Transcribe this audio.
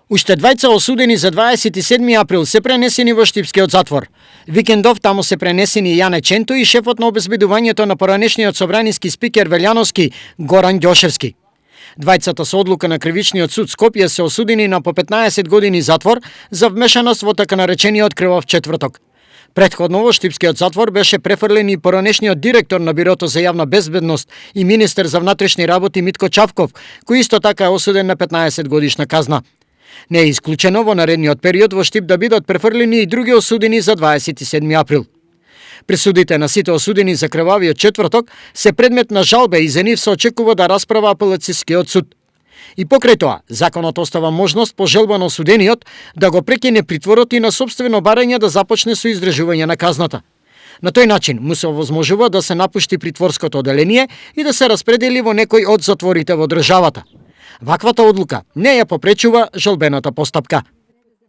Уште двајца осудени за 27 април се пренесени во Штипскиот затвор. Викендов таму се пренесени Јане Ченто и шефот на обезбедувањето на поранешниот собраниски спикер Велјановски Горан Ѓошевски. Двајцата со одлука на Кривичниот суд Скопје се осудени на по 15 години затвор за вмешаност во така наречениот крвав четврток. Претходно во Штипскиот затвор беше префрлен и поранешниот директор на Бирото за јавна безбедност и министер за внатрешни работи Митко Чавков, кој исто така е осуден на 15 годишна казна. Не е исклучено во наредниот период во Штип да бидат префрлени и други осудени за 27 април. Присудите на сите осудени за крвавиот четврток се предмет на жалба и за нив се очекува да расправа апелацијскиот суд. И покрај тоа, законот остава можност по желба на осудениот да го прекине притворот и на сопствено барање да започне со издржување на казната. На тој начин му се овозможува да се напушти притворското оделение и да се распредели во некој од затворите во државата. Ваквата одлука не ја попречува жалбената постапка.